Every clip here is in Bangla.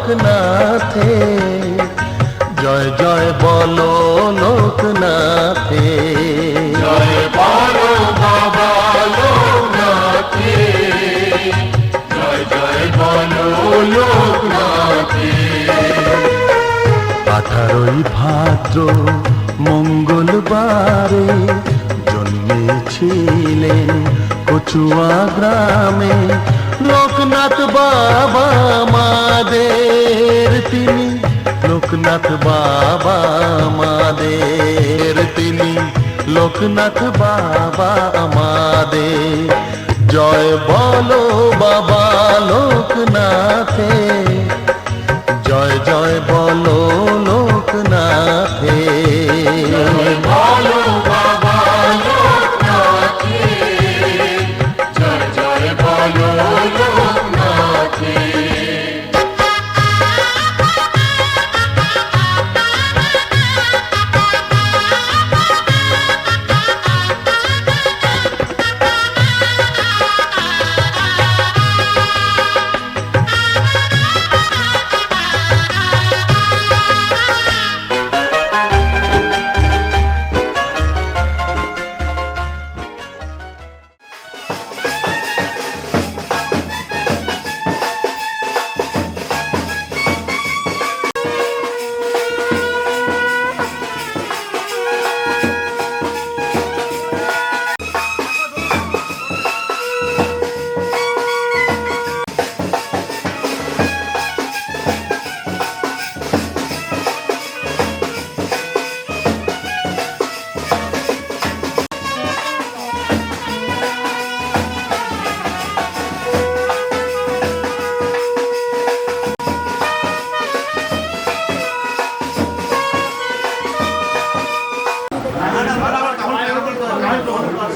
লোকনাথে, জয় জয় বলো লোকনাথে, জয় বলো বাবা লোকনাথে, জয় জয় বলো লোকনাথে। 18ই ভাদ্র মঙ্গলবারে জন্মেছিলেন কচুয়া গ্রামে লোকনাথ বাবা আমাদের তিনি, লোকনাথ বাবা আমাদের তিনি, লোকনাথ বাবা আমাদের। জয় বলো বাবা লোকনাথে, জয় জয় বলো লোকনাথে, জয় বলো বাবা লোকনাথে, জয় জয় বলো লোকনাথে।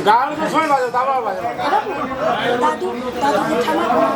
দাদু দাদুকে ঠান্ডা করে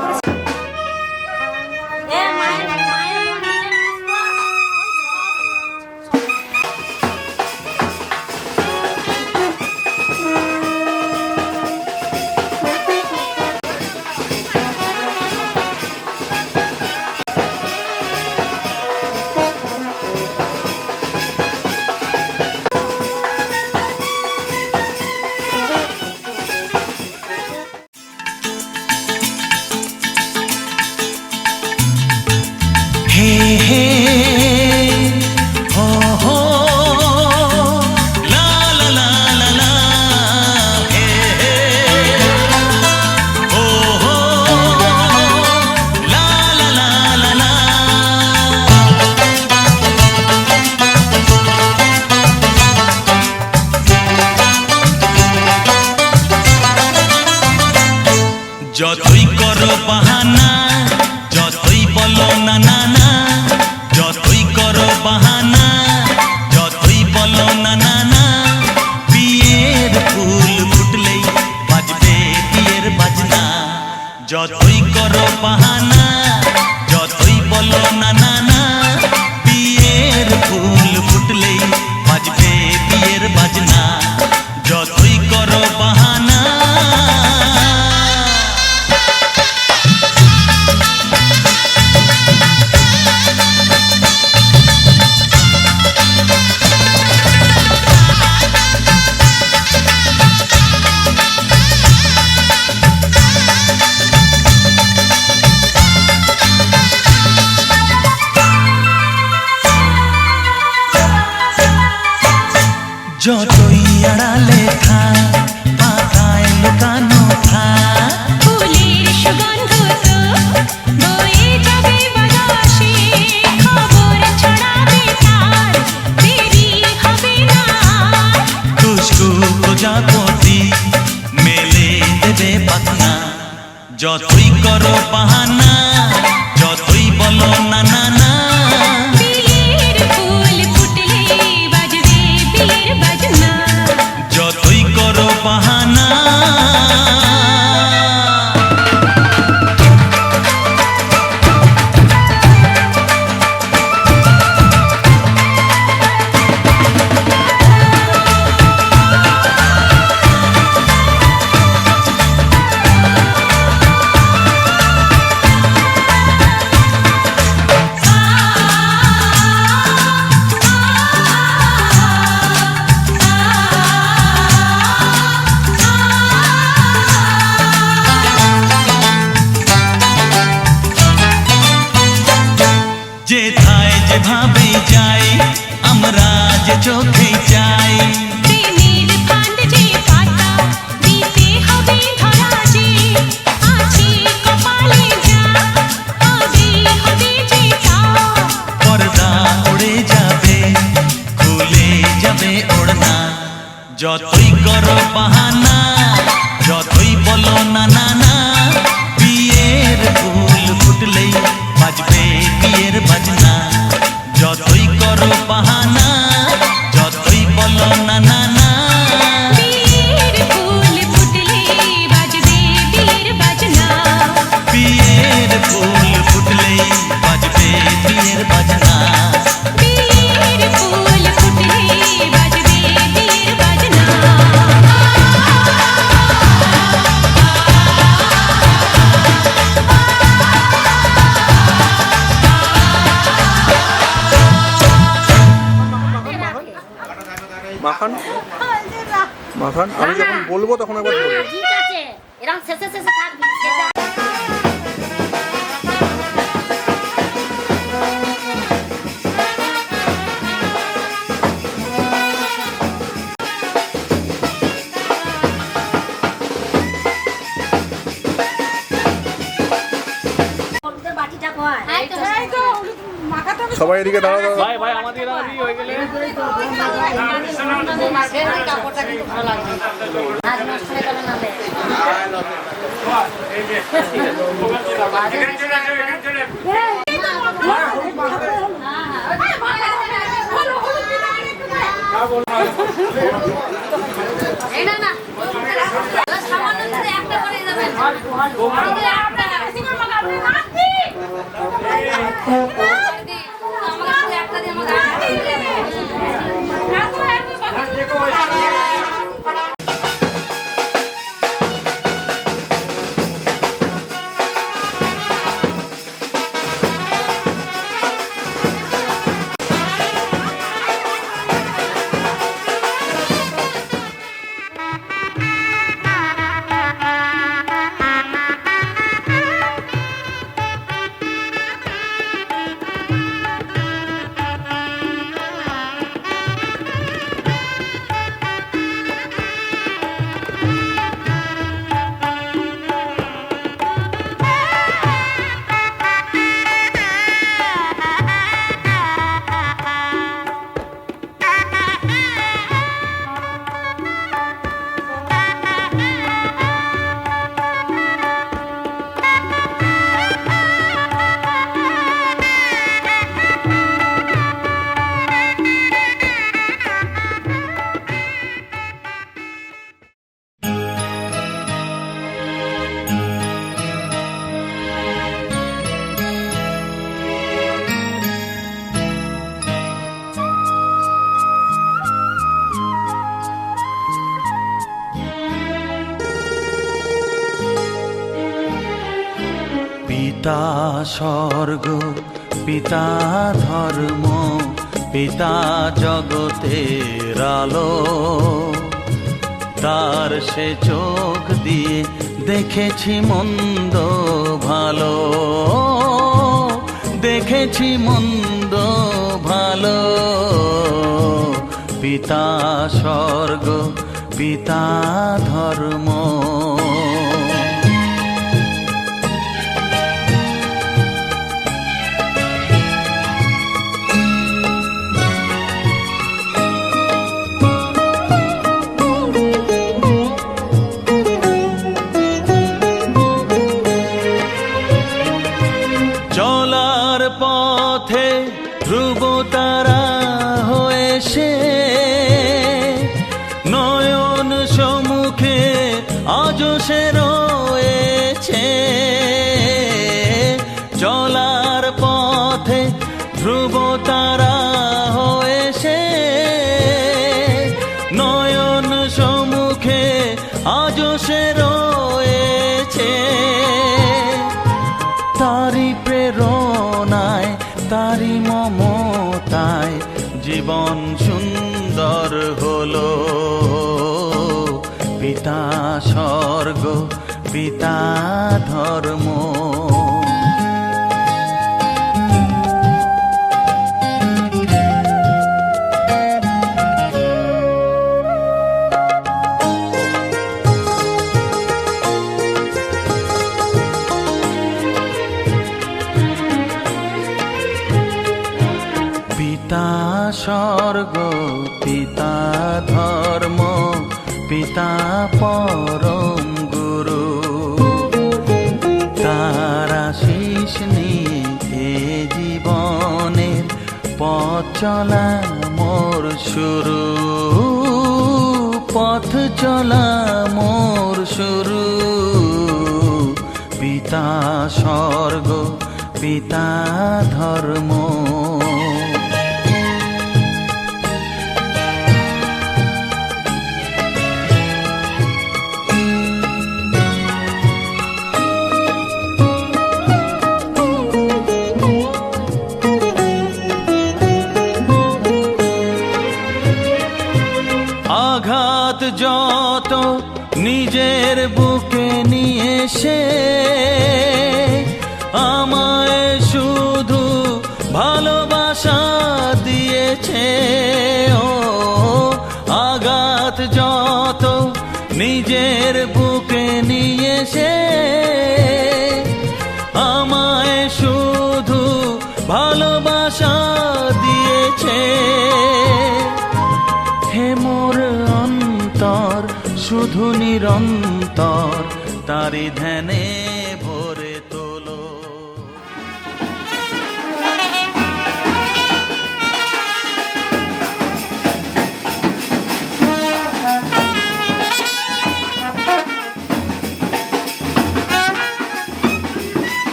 যতই করো বাহানা, যতই বলো না না না, যতই করো বাহানা, যতই বলো না না না, বিয়ের ফুল ফুটলেই বাজবে বিয়ের বাজনা। যতই করো বাহানা, যতই বলো না না না, বিয়ের ফুল ফুটলেই বাজবে বিয়ের বাজনা। যতই করো বাহানা, যতই আড়ালে থাক পাতায় লুকানো থাক, ফুলের সুগন্ধ তো বয়ে যাবে বাতাসে, খবর ছড়াবে তার দেরি হবে না। খুশবু প্রজাপতি মেলে দেবে পাখনা। যতই করো বাহানা, যতই বলো না না না, বিয়ের ফুল ফুটলে বাজবে বিয়ের বাজনা। যতই করো বাহানা। যেভাবে যাই আমরা যে চোখে চাই। প্রেমের ফাঁদ যে পাতা দিতে হবে ধরা যে আছে কপালে যা হবে হবে যে তা। পর্দা উড়ে যাবে খুলে যাবে ওড়না, যতই করো বাহানা যতই বলো না না না, বিয়ের ফুল ফুটলেই বাজবে বিয়ের বাজনা। যতই করো বাহানা যতই বলো না না না, বিয়ের ফুল ফুটলে বাজবে বিয়ের বাজনা। বিয়ের ফুল ফুটলেই বাজবে বিয়ের বাজনা। বিয়ের ফুল ফুটলে বাজবে বিয়ের বাজনা। মাখান মাখান, আমি যখন বলবো তখন একবার বলবো। ঠিক আছে, এরকম শেষে শেষে থাকবি। বাটিটা কয় এই তো মাখাতে হবে। সবাই এদিকে দাঁড়াও দাঁড়াও। কাপড়টা কিন্তু ভালো লাগবে, আজ নষ্ট হয়ে যাবে নালে। এই না না, সামান্য যদি একটা করে যাবেন, একটা দিয়ে পিতা স্বর্গ পিতা ধর্ম পিতা জগতের আলো, তার সে চোখ দিয়ে দেখেছি মন্দ ভালো, দেখেছি মন্দ ভালো। পিতা স্বর্গ পিতা ধর্ম। চলার পথে ধ্রুব তারা হয়ে সে নয়ন সম্মুখে আজ সে রয়েছে। চলার পথে ধ্রুব তারা হয়ে সে নয়ন সম্মুখে আজ সে রয়েছে। তারি প্রেরণায় তারি মমতায় জীবন সুন্দর হলো। পিতা স্বর্গ পিতা ধর্ম। পিতা স্বর্গ, পিতা ধর্ম, পিতা পরম গুরু। তার আশিস নিয়ে এ জীবনের পথ চলা মোর শুরু, পথ চলা মোর শুরু। পিতা স্বর্গ, পিতা ধর্ম। আঘাত যত নিজের বুকে নিয়ে সে আমায় শুধু ভালোবাসা দিয়েছে। ও আঘাত যত নিজের বুকে নিয়ে সে আমায় শুধু ভালোবাসা দিয়েছে। হে মোর অন্তর শুধু নিরন্তর তারি ধ্যানে ভরে তোলো।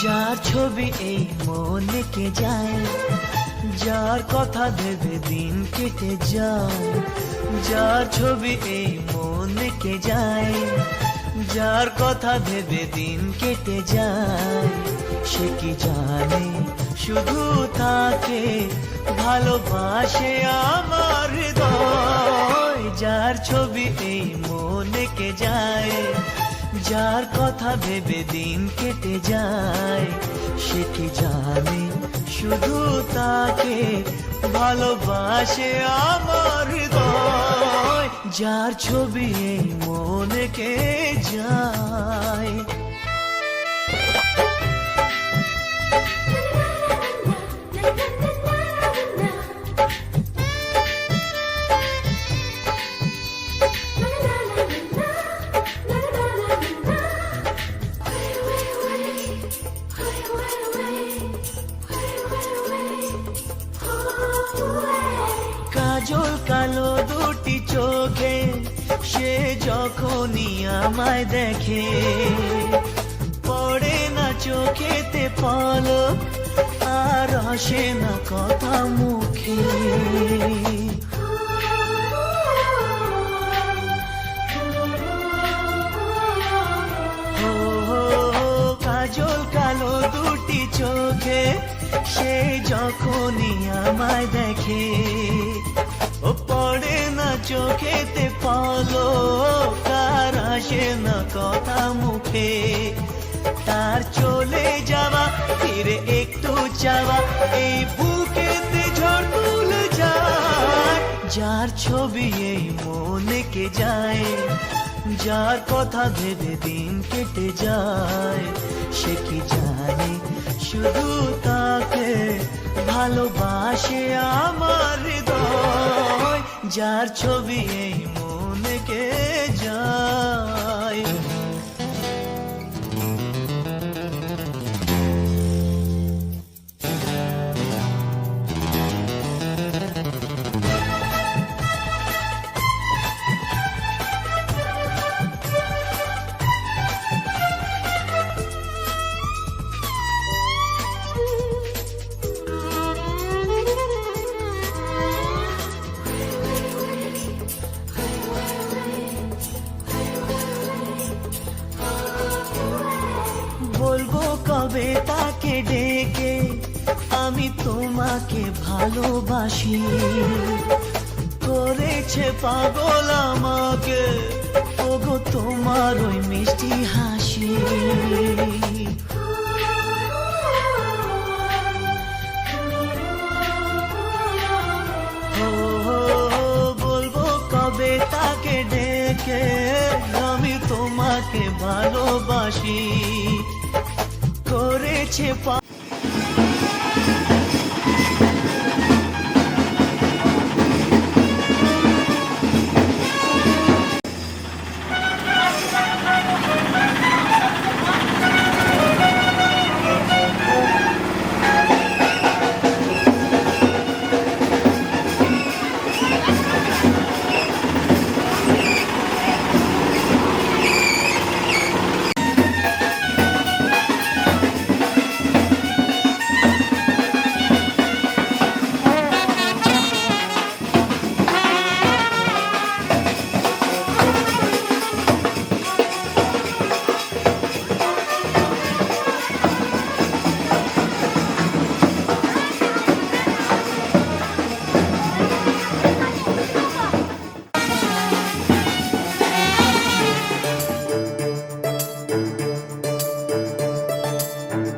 যার ছবি এই মনে কে যায়, যার কথা ভেবে দিন কেটে যায়। যার ছবি এই মনে কে যায়, যার কথা ভেবে দিন কেটে যায়। সে কি জানে শুধু তাকে ভালোবাসে আমার হৃদয়। যার ছবি এই মনে কে যায়, যার কথা ভেবে দিন কেটে যায়। সে কি জানে শুধু তাকে ভালোবাসে আমার হৃদয়। যার ছবি এই মনে কে যায়। কাজল কালো দুটি চোখে সে যখনই আমায় দেখে, পড়ে না চোখেতে পলক আর আসে না কথা মুখে। ও কাজল কালো দুটি চোখে সে যখনই আমায় দেখে, ও পড়ে না চোখেতে পলো, কার আসে না কথা মুখে। তার চলে যাওয়া ফিরে একটু চাওয়া এই বুকেতে ঝড় তুলে যায়। যার ছবি এই মনে কে যায়, যার কথা ভেবে দিন কেটে যায়, সে কি জানে শুধু তাকে ভালোবাসে আমার হৃদয়। যার ছবি এই মনে কে যায়। বলবো কবে তাকে ডেকে আমি তোমাকে ভালোবাসি, করেছে পাগল আমাকে ওগো তোমার ওই মিষ্টি হাসি। ও বলবো কবে তাকে ডেকে আমি তোমাকে ভালোবাসি, করেছে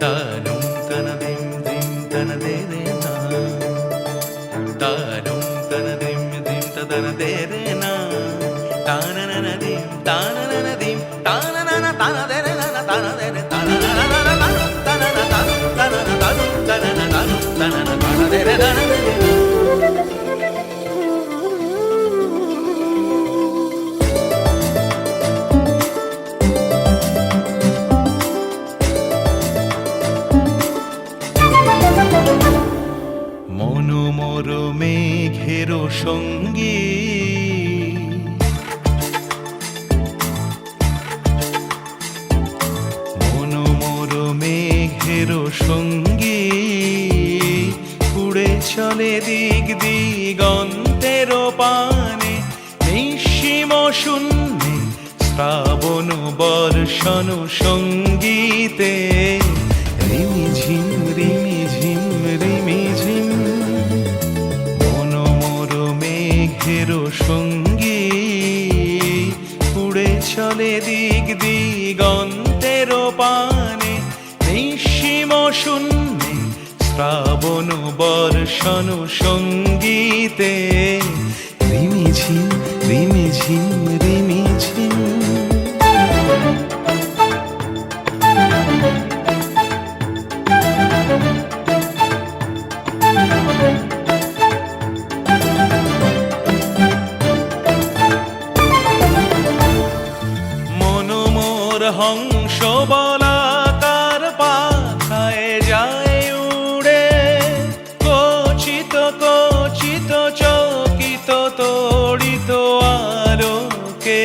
তানুম তানাদিম দিম তানাদে রে না, তানুম তানাদিম দিম তানাদে রে না, তানানানাদিম তানানানাদিম তানানানা তানাদে রে না তানাদে রে তানানানানা তানানা তানুম তানানা তানুম তানানা তানুম তানানা তানাদে রে তানাদে রে। মনোমর মেঘের সঙ্গী মনোমর মেঘের সঙ্গী উড়ে চলে দিক দিগন্তের পানে, নিঃসীম শূন্যে শ্রাবণ বর্ষণ সঙ্গীতে রিমিঝিম রিমিঝিম রিমিঝিম। মনোমর মেঘের সঙ্গী উড়ে চলে দিক দিগন্তের পানে, নিঃসীম শূন্যে শ্রাবণ বর্ষণ সঙ্গীতে রিমিঝিম রিমিঝিম রিমিঝিম। মনোমর হংস বলাকার পাখায় যায় উড়ে, কচিত কচিত চকিত তড়িত আলোকে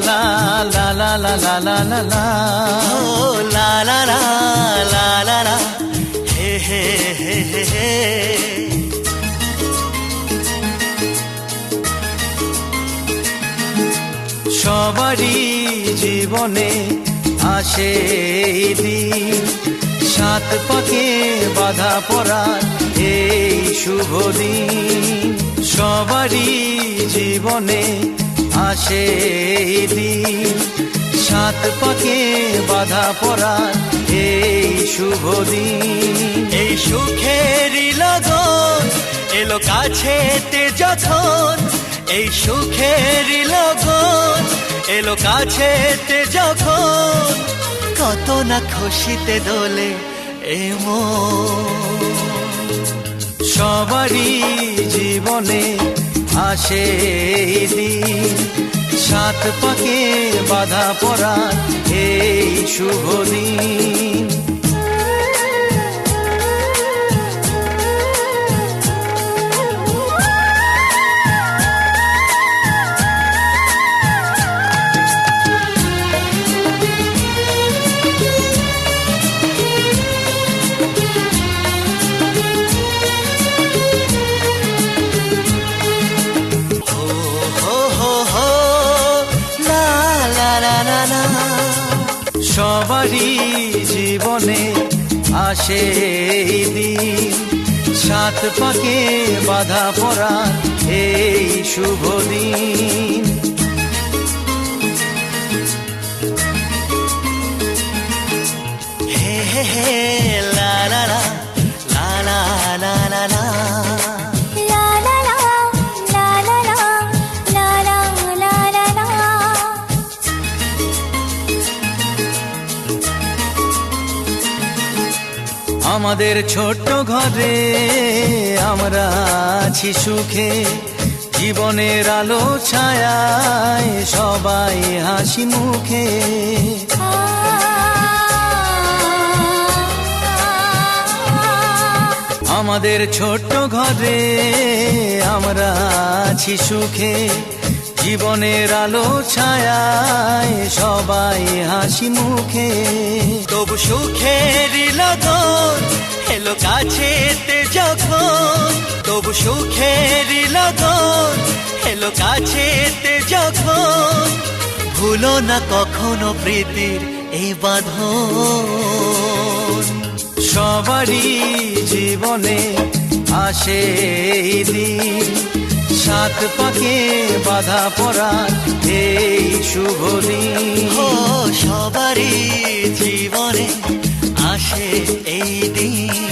লা লা লা লা লা লা লা লা ও লা লা লা লা লা লা হে হে হে হে হে সবারই জীবনে আসে এই দিন, সাত পাকে বাধা পড়ার এই শুভ দিন। সবারই জীবনে আসে এই দিন, সাত পাকে বাধা পড়ার এই শুভ দিন। এই সুখেরই লগন এলো কাছেতে যখন, এই সুখেরই লগন এলো কাছেতে যখন, কত না খুশিতে দোলে এ মন। সবারই জীবনে আসে এই দিন, সাত পাকে বাধা পড়ার এই শুভ দিন। সবারই জীবনে আসে এই দিন, সাত পাকে বাধা পড়ার এই শুভ দিন। হে হে হে লা লা লা লা লা লা লা লা লা লা লা লা লা লা লা লা লা লা লা। আমাদের ছোট্ট ঘরে আমরা আছি সুখে, জীবনের আলো ছায়ায় সবাই হাসি মুখে। আমাদের ছোট্ট ঘরে আমরা আছি সুখে, জীবনের আলো ছায়ায় সবাই হাসি মুখে। তবু সুখেরই লগন এলো কাছেতে যখন, তবু সুখেরই লগন এলো কাছেতে যখন, ভুলো না কখনো প্রীতির এই বাঁধন। সবারই জীবনে আসে এই দিন, সাত পাকে বাধা পড়ার এই শুভ দিন। ও সবারই জীবনে আসে এই দিন,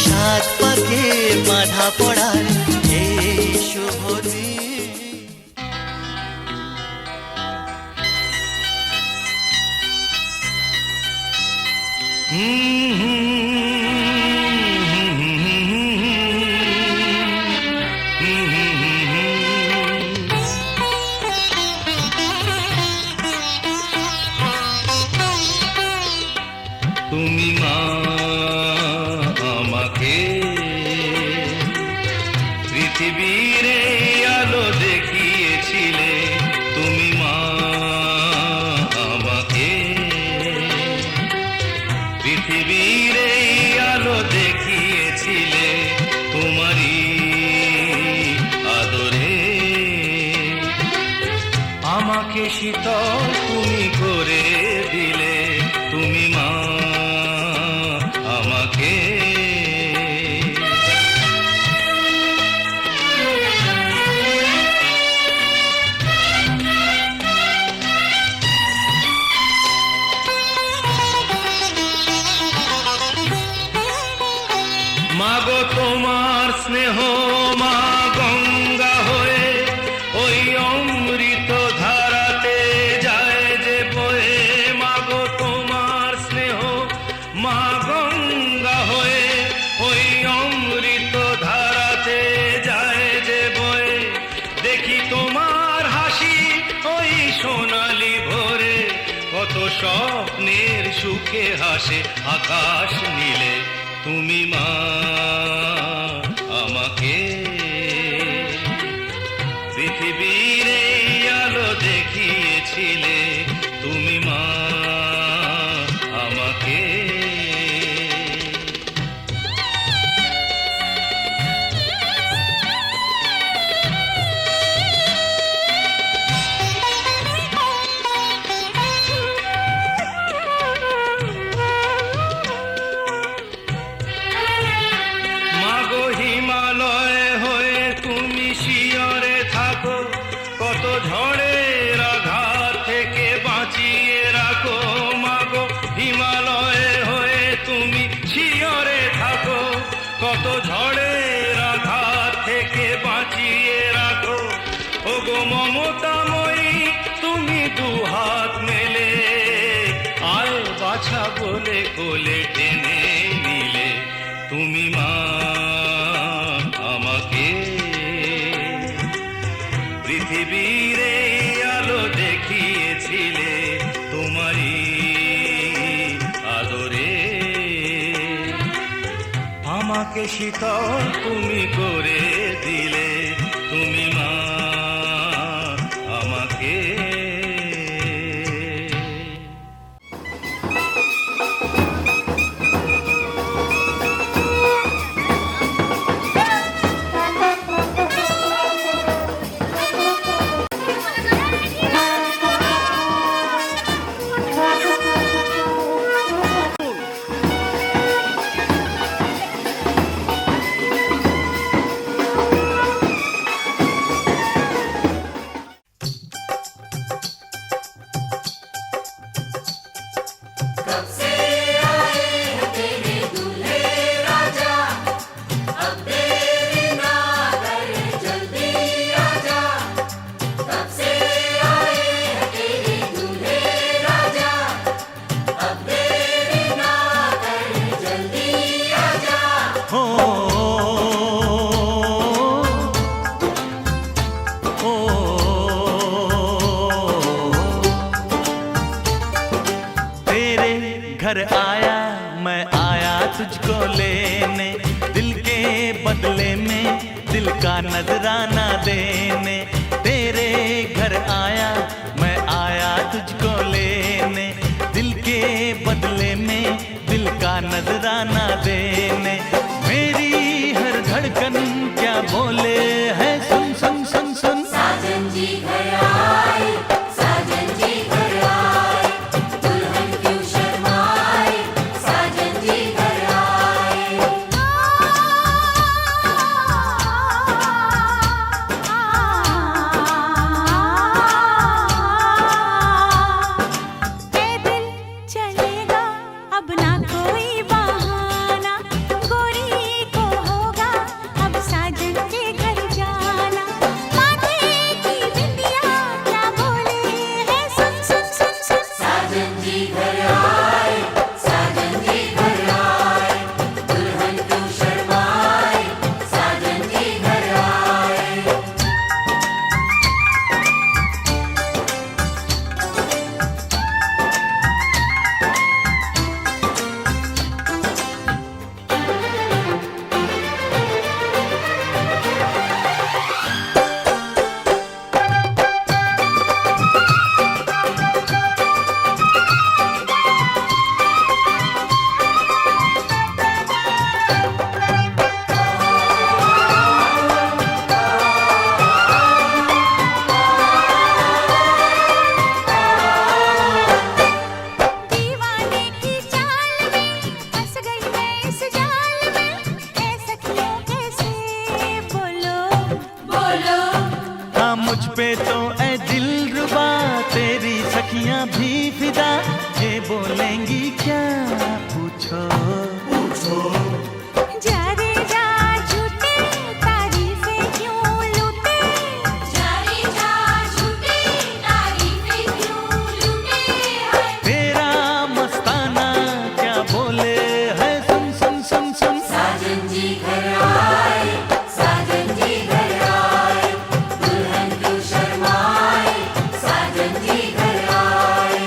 সাত পাকে বাধা পড়ার এই শুভ দিন। তুমি মা আমাকে পৃথিবীর এই আলো দেখিয়েছিলে, তুমি মা আমাকে পৃথিবীর এই আলো দেখিয়েছিলে, তোমারই আদরে আমাকে শীতল তুমি করে দিলে, তুমি মা আমাকে। মাগো তোমার স্নেহ মা গঙ্গা হয়ে ওই অমৃত ধারাতে যায় যে বয়ে, মাগো তোমার স্নেহ মা গঙ্গা হয়ে ওই অমৃত ধারাতে যায় যে বয়ে। দেখি তোমার হাসি ওই সোনালি ভোরে, কত স্বপ্নের সুখে হাসে আকাশ নীলে, তুমি মা আমাকে পৃথিবীর এই আলো দেখিয়েছি। আমাকে শীতল তুমি করে দিলে, তুমি মা আমাকে। घर आया मैं आया तुझको लेने, दिल के बदले में दिल का नजराना देने। तेरे घर आया मैं आया तुझको लेने, दिल के बदले में दिल का नजराना देने। मेरी हर धड़कन क्या बोले है, सुन सुन सुन सुन। साजन जी घर आए, साजन जी घर आए, दुल्हन क्यों शर्माए, साजन जी घर आए। पैदल चलेगा अब ना कोई बहाना, गोरी को होगा अब साजन के घर जाना। माथे की बिंदिया क्या बोले है, सुन सुन सुन सुन। साजन जी घर आए, साजन जी घर आए, दुल्हन क्यों शर्माए, साजन जी घर आए। दीवाने की चाल में फंस गई मैं इस जाल में, ऐ सखियों कैसे बोलो बोलो हाँ मुझ पे तो ऐ दिलरुबा तेरी सखियां भी फिदा, ये बोलेंगी क्या पूछो। जा रे जा झूठे तारीफें क्यों लूटे, जा रे जा झूठे तारीफें क्यों लूटे हैं। तेरा मस्ताना क्या बोले है, सुन सुन सुन सुन। साजन जी घर आए, साजन जी घर आए, दुल्हन क्यों शर्माए, साजन जी घर आए।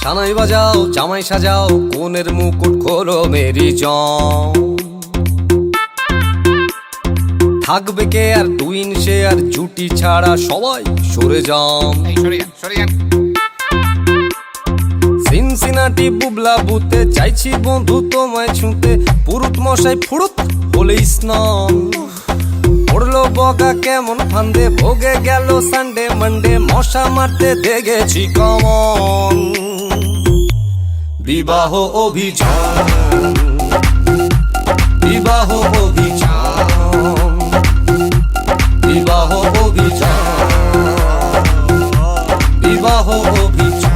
সানাই বাজাও জামাই সাজাও কোনের মুকুট খোলো মেরি জং থাকবে কে আর টুইন সে আর জুটি ছাড়া সবাই সরে যান সিনসিনাটি বুবলা বুতে চাইছি বন্ধু তোমায় ছুঁতে পুরুত মশাই ফুরুত হলে স্নান পড়লো বগা কেমন ফান্দে ভোগে গেল সানডে মানডে মশা মারতে দেখেছি কমন বিবাহ অভিযান বিবাহ অভিযান বিবাহ অভিযান বিবাহ অভিযান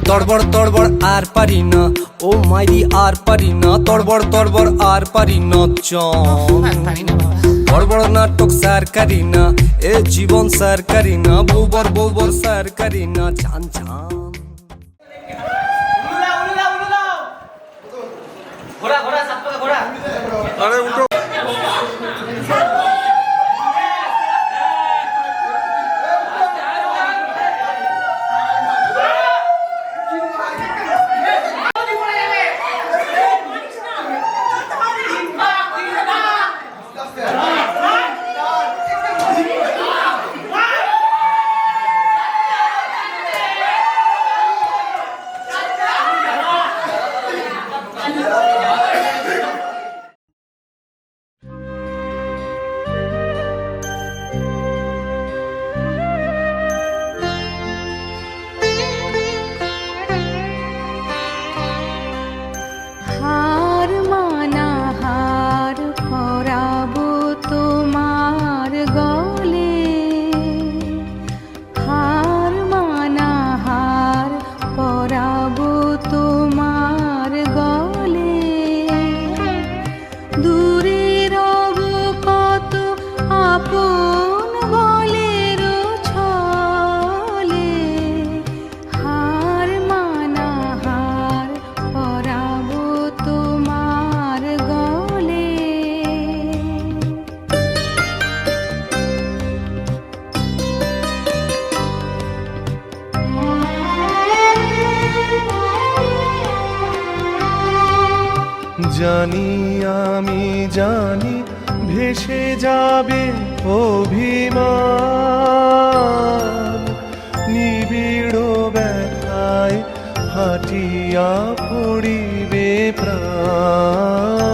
তড়বড় তড়বড় আর পারি না ও মাইরি আর পারি না তড়বড় তড়বড় আর পারি না বড় নাটক স্যার করি না এ জীবন স্যার করি না বৌবর বৌবর স্যার করি না জান জান আরে উঠো হার মানা হার পরাবো তোমার গলে হার মানা হার পরাবো তোমার গলে দূরে রব কত আপন বলের ছলে হার মানা হার পরাবো তোমার গলে জানি আমি জানি ভেসে যাবে অভিমান নিবিড় ব্যথায় হাটিয়া পড়িবে প্রাণ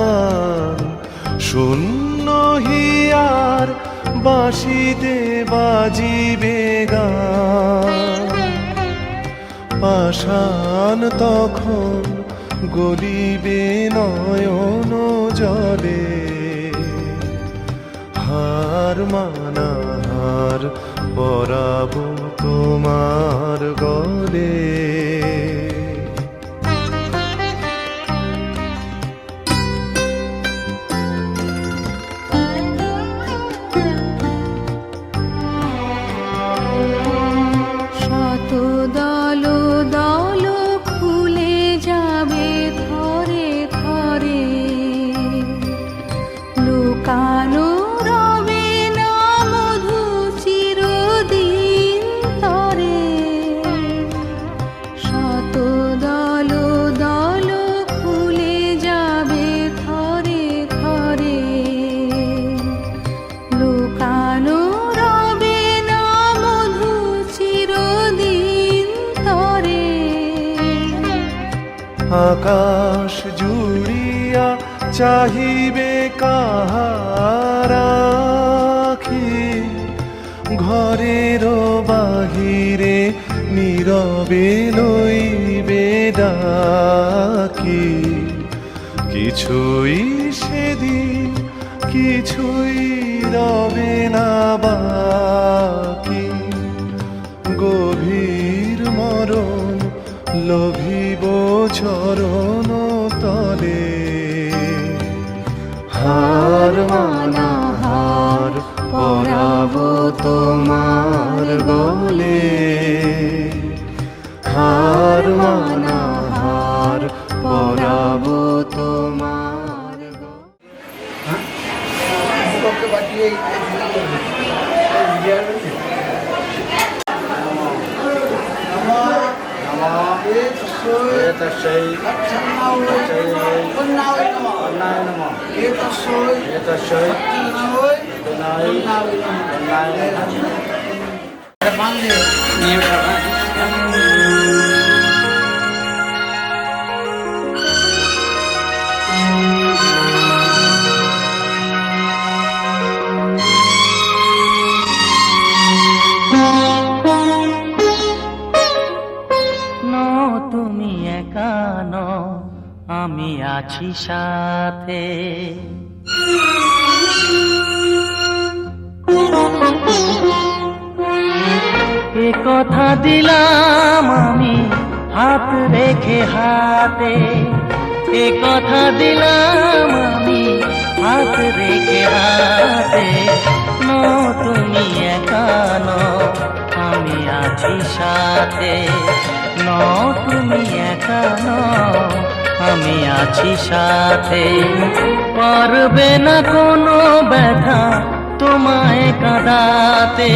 শূন্য হিয়ার বাঁশিতে বাজিবে গান পাষাণ তখন গলিবে নয়ন জলে হার মানা হার পরাবো তোমার গলে শত দল দল খুলে যাবে থরে থরে লুকানো রবে না মধু চিরদিন তরে শত দল দল খুলে যাবে থরে থরে লুকানো রবে না মধু চিরদিন তরে আকাশ জুড়িয়া চাহিবে কাহার আখি ঘরের বাহিরে নীরবে লইবে ডাকি কিছুই সেদিন কিছুই রবে না বাকি গভীর মরণ লোভিব চরণ তলে হার মানা হার পরাবো তোমার গলে হার মানা হার পরাবো তুমি একা নও, আমি আছি সাথে। এ কথা দিলাম আমি হাত রেখে হাতে, এ কথা দিলাম আমি হাত রেখে হাতে। তুমি একা নও, আমি আছি সাথে। তুমি একা নও, আমি আছি সাথে। পারবে না কোনো ব্যথা তোমায় কাঁদাতে,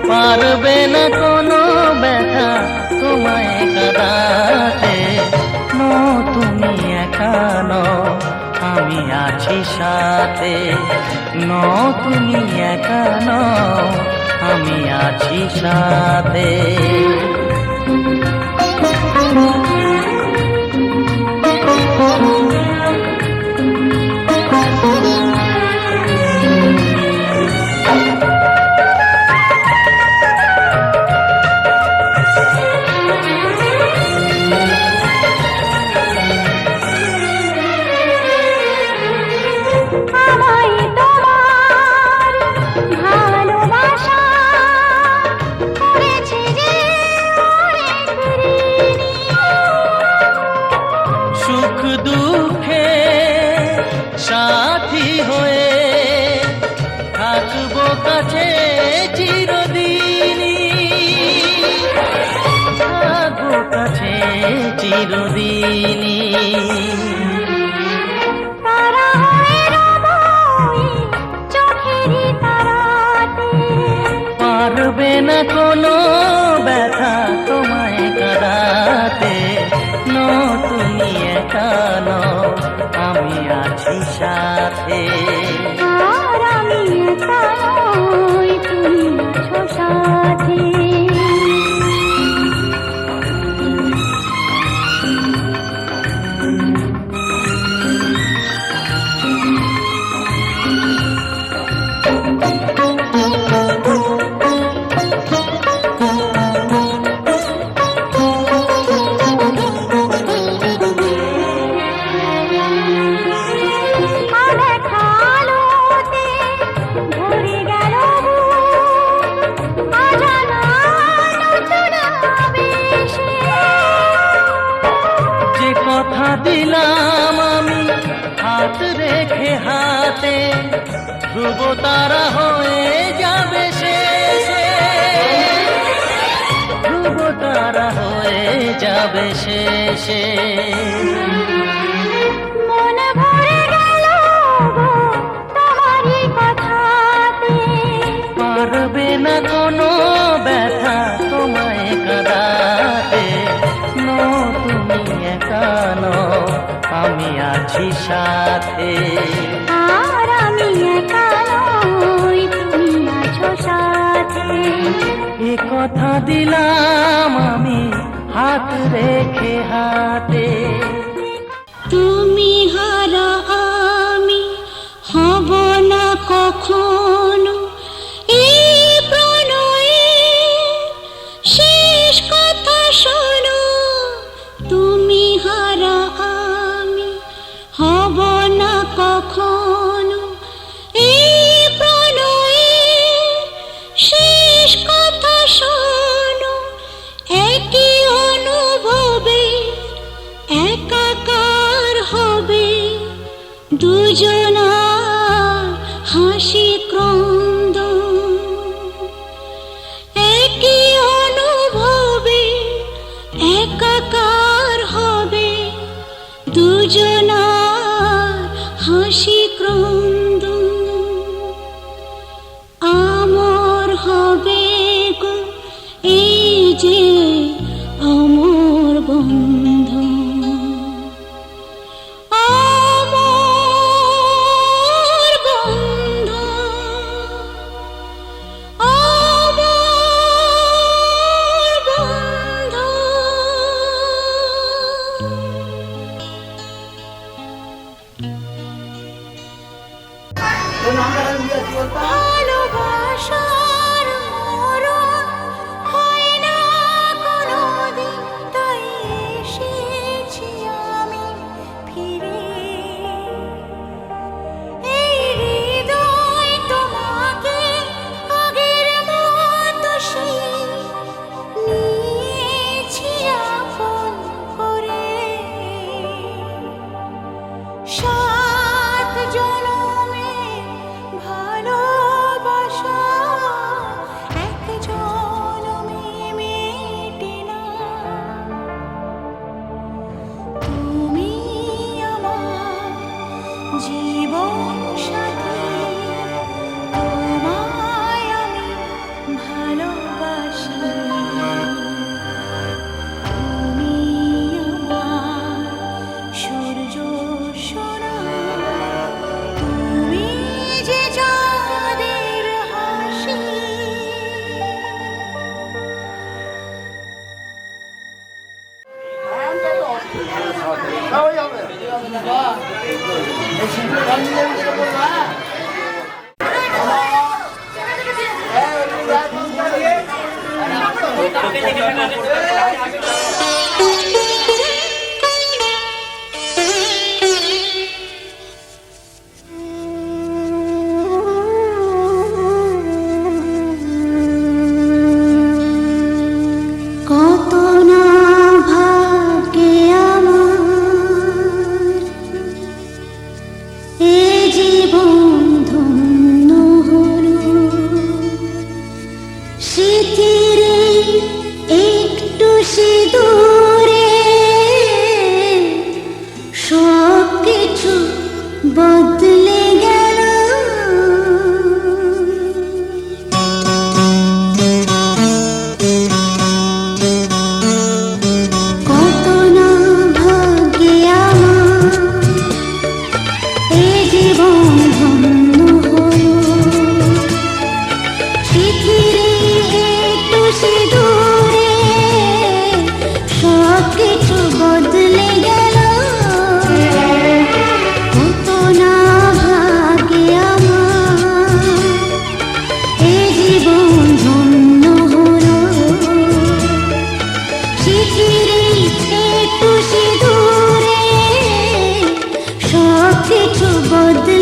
পারবে না কোনো ব্যথা তোমায় কাঁদাতে। তুমি একা নও, আমি আছি সাথে। তুমি একা নও, আমি আছি সাথে। সুখ দুঃখে সাথী হয়ে থাকবো কাছে চিরদিনই, থাকবো কাছে চিরদিনই। পারবে না কোনো ব্যথা তোমায় কাঁদাতে। তুমি একা নও, আমি আছি সাথে। আমি একা নই, তুমি আছো সাথে। কথা দিলাম আমি হাত রেখে হাতে, ধ্রুব তারা হয়ে যাবে শেষে, ধ্রুব তারা হয়ে যাবে শেষে। মন ভরে গেল তোমারই কথাতে, পারবে না কোনো ব্যথা তোমায় কাঁদাতে। তুমি একা নও, আমি আছি সাথে। আর আমি একা নই, তুমি আছো সাথে। এ কথা দিলাম আমি হাত রেখে হাতে। তুমি হারা আমি হব না কখনো, এই প্রণয়ে শেষ কথা শোনো। তুমি হারা আমি হব না কখনো, এই প্রণয়ে শেষ কথা শোনো। একই অনুভবে একাকার হবে দুজনার হাসি ক্রন্দন। একই অনুভবে একাকার হবে দুজনার হাসি ক্রন্দন। আমর হবে গো এই যে অমর বন্ধন। ভালোবাসার মরণ হয় না কোনোদিন, তাই এসেছি আমি ফিরে। এই হৃদয় তোমাকে আগের মতো সেই নিয়েছি আপন করে। 7 জনমে ভালোবাসা এক জনমে মেটে না। তুমি আমার জীবন সাথী, তোমায় আমি ভালোবাসি। তুমি আমার সূর্য সোনা, তুমি যে চাঁদের হাসি। কত না ভাগ্যে আমার এ জীবন ধন্য হলো। স্মৃতির একটু সিঁদুরে সব কিছু বদলে গেল। কত না ভাগ্যে আমার এ জীবন ধন্য হলো। পৃথিবী একটু সিঁদুরে সব কিছু বদলে গেল। কত না ভাগ্যে আমার এ জীবন ধন্য হলো। পৃথিবী একটু সিঁদুরে সব কিছু বদলে